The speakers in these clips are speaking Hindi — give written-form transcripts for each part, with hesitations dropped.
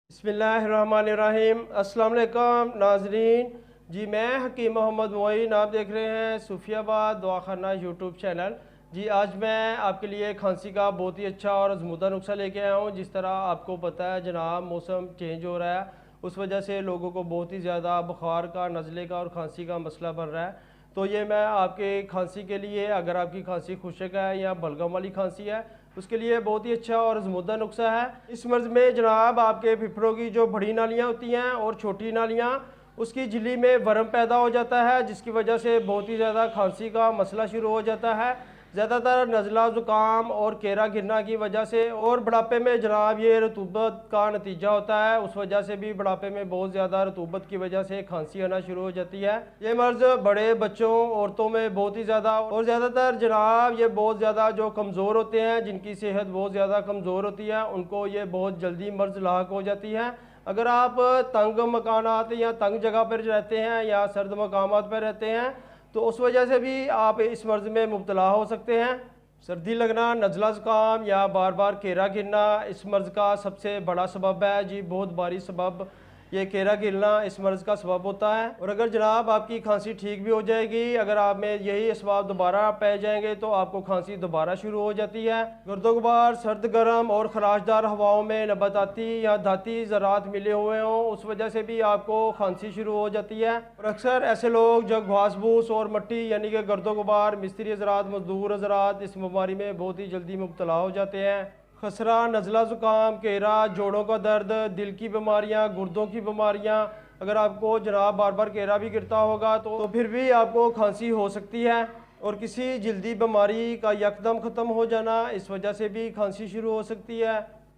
बिस्मिल्लाहिर्रहमानिर्रहीम। अस्सलाम वालेकुम नाजरीन। जी मैं हकीम मोहम्मद मोइन, आप देख रहे हैं सुफियाबाद दवाखना यूट्यूब चैनल। जी आज मैं आपके लिए खांसी का बहुत ही अच्छा और आजमूदा नुस्खा लेके आया हूँ। जिस तरह आपको पता है जनाब, मौसम चेंज हो रहा है, उस वजह से लोगों को बहुत ही ज़्यादा बुखार का, नज़ले का और खांसी का मसला बन रहा है। तो ये मैं आपके खांसी के लिए, अगर आपकी खांसी खुशक है या बलगम वाली खांसी है, उसके लिए बहुत ही अच्छा और आजमूदा नुस्खा है। इस मर्ज़ में जनाब आपके फेफड़ों की जो बड़ी नालियाँ होती हैं और छोटी नालियाँ, उसकी झिल्ली में वर्म पैदा हो जाता है, जिसकी वजह से बहुत ही ज़्यादा खांसी का मसला शुरू हो जाता है। ज़्यादातर नज़ला ज़ुकाम और केरा गिरना की वजह से, और बुढ़ापे में जनाब ये रतूबत का नतीजा होता है, उस वजह से भी बुढ़ापे में बहुत ज़्यादा रतूबत की वजह से खांसी आना शुरू हो जाती है। ये मर्ज़ बड़े बच्चों, औरतों में बहुत ही ज़्यादा, और ज़्यादातर जनाब ये बहुत ज़्यादा जो कमज़ोर होते हैं, जिनकी सेहत बहुत ज़्यादा कमज़ोर होती है, उनको ये बहुत जल्दी मर्ज़ लाक हो जाती है। अगर आप तंग मकानात या तंग जगह पर रहते हैं या सर्द मकामात पर रहते हैं, तो उस वजह से भी आप इस मर्ज़ में मुब्तला हो सकते हैं। सर्दी लगना, नज़ला ज़ुकाम या बार बार केरा गिरना इस मर्ज़ का सबसे बड़ा सबब है। जी बहुत भारी सबब ये केरा गिरना इस मर्ज़ का सबब होता है। और अगर जनाब आपकी खांसी ठीक भी हो जाएगी, अगर आप में यही असबाब दोबारा पाए जाएंगे तो आपको खांसी दोबारा शुरू हो जाती है। गर्दोगुबार, सर्द गर्म और खराशदार हवाओं में नबाताती या धाती ज़रात मिले हुए हों, उस वजह से भी आपको खांसी शुरू हो जाती है। और अक्सर ऐसे लोग जो घास फूस और मट्टी यानी कि गर्दोगुबार, मिस्त्री हज़रात, मजदूर हज़रात इस बीमारी में बहुत ही जल्दी मुब्तला हो जाते हैं। खसरा, नज़ला ज़ुकाम, केरा, जोड़ों का दर्द, दिल की बीमारियां, गुर्दों की बीमारियां, अगर आपको जनाब बार बार केरा भी गिरता होगा तो फिर भी आपको खांसी हो सकती है। और किसी जल्दी बीमारी का यकदम ख़त्म हो जाना, इस वजह से भी खांसी शुरू हो सकती है।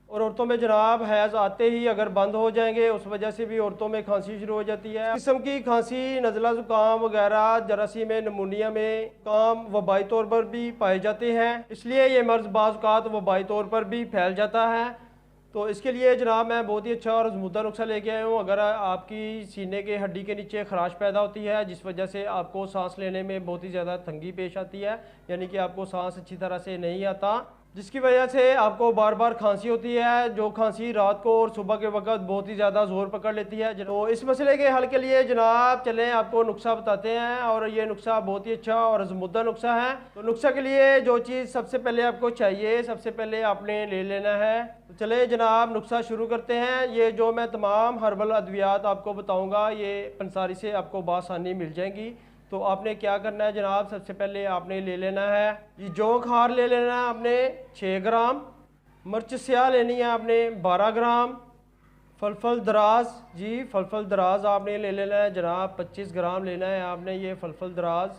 और औरतों में जनाब हैज़ आते ही अगर बंद हो जाएंगे, उस वजह से भी औरतों में खांसी शुरू हो जाती है। किस्म की खांसी, नज़ला ज़ुकाम वगैरह जरासीम नमूनिया में काम वबाई तौर पर भी पाए जाते हैं, इसलिए ये मर्ज़ बाज़ औक़ात वबाई तौर पर भी फैल जाता है। तो इसके लिए जनाब मैं बहुत ही अच्छा और आजमूदा नुस्खा लेके आया हूँ। अगर आपकी सीने के हड्डी के नीचे खराश पैदा होती है, जिस वजह से आपको सांस लेने में बहुत ही ज़्यादा तंगी पेश आती है, यानी कि आपको सांस अच्छी तरह से नहीं आता, जिसकी वजह से आपको बार बार खांसी होती है, जो खांसी रात को और सुबह के वक्त बहुत ही ज़्यादा ज़ोर पकड़ लेती है। तो इस मसले के हल के लिए जनाब चलें आपको नुस्खा बताते हैं, और ये नुस्खा बहुत ही अच्छा और आजमूदा नुस्खा है। तो नुस्खा के लिए जो चीज़ सबसे पहले आपको चाहिए, सबसे पहले आपने ले लेना है। तो चले जनाब नुस्खा शुरू करते हैं। ये जो मैं तमाम हर्बल अद्वियात आपको बताऊँगा, ये पंसारी से आपको बासानी मिल जाएंगी। तो आपने क्या करना है जनाब, सबसे पहले आपने ले लेना है ये जोंक हार ले लेना है आपने 6 ग्राम, मिर्च स्याह लेनी है आपने 12 ग्राम, फलफल दराज, जी फलफल दराज आपने ले लेना है जनाब 25 ग्राम लेना है आपने ये फलफल दराज।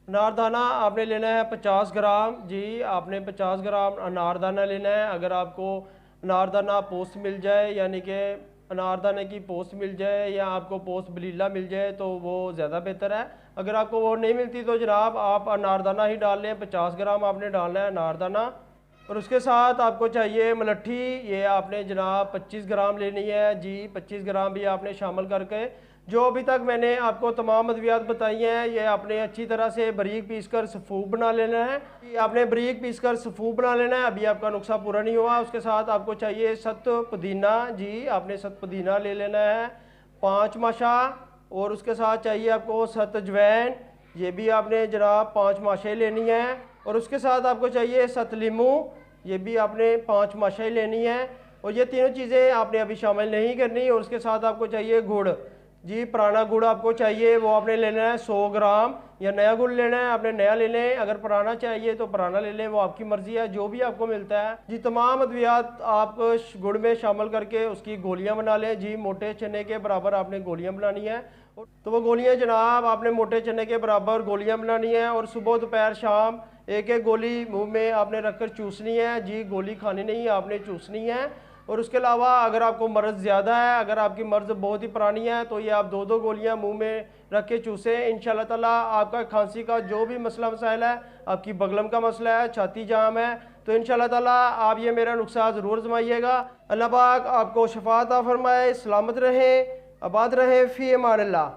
अनारदाना आपने लेना है 50 ग्राम, जी आपने 50 ग्राम अनारदाना लेना है। अगर आपको अनारदाना पोस्ट मिल जाए, यानी कि अनारदाने की पोस्ट मिल जाए, या आपको पोस्ट बलीला मिल जाए तो वो ज़्यादा बेहतर है। अगर आपको वो नहीं मिलती तो जनाब आप अनारदाना ही डाल लें, 50 ग्राम आपने डालना है अनारदाना। और उसके साथ आपको चाहिए मलट्ठी, ये आपने जनाब 25 ग्राम लेनी है, जी 25 ग्राम भी आपने शामिल करके, जो अभी तक मैंने आपको तमाम अद्वियात बताई हैं, ये आपने अच्छी तरह से बारीक पीस कर सफ़ूफ बना लेना है। आपने बारीक पीस कर सफ़ूफ बना लेना है, अभी आपका नुस्खा पूरा नहीं हुआ। उसके साथ आपको चाहिए सत पुदीना, जी आपने सत पुदीना ले लेना है 5 माशा। और उसके साथ चाहिए आपको सत अजवैन, ये भी आपने जनाब 5 माशे लेनी है। और उसके साथ आपको चाहिए सत लीमू, ये भी आपने 5 माशा लेनी है। और ये तीनों चीज़ें आपने अभी शामिल नहीं करनी। और उसके साथ आपको चाहिए गुड़, जी पुराना गुड़ आपको चाहिए, वो आपने लेना है 100 ग्राम, या नया गुड़ लेना है आपने नया ले लें, अगर पुराना चाहिए तो पुराना ले लें, वो आपकी मर्ज़ी है, जो भी आपको मिलता है। जी तमाम अद्वियात आप गुड़ में शामिल करके उसकी गोलियां बना लें, जी मोटे चने के बराबर आपने गोलियां बनानी है। तो वो गोलियां जनाब आपने मोटे चने के बराबर गोलियां बनानी है, और सुबह दोपहर शाम एक एक गोली मुँह में आपने रख कर चूसनी है, जी गोली खानी नहीं, आपने चूसनी है। और उसके अलावा अगर आपको मर्ज़ ज़्यादा है, अगर आपकी मर्ज़ बहुत ही पुरानी है, तो ये आप 2-2 गोलियां मुंह में रख के चूसें। इंशाल्लाह ताला आपका खांसी का जो भी मसला मसाइल है, आपकी बगलम का मसला है, छाती जाम है, तो इंशाल्लाह ताला आप ये मेरा नुस्खा ज़रूर आजमाइएगा। अल्लाह पाक आपको शफाअत अता फरमाए, सलामत रहें, आबाद रहें, फ़ी अमान अल्लाह।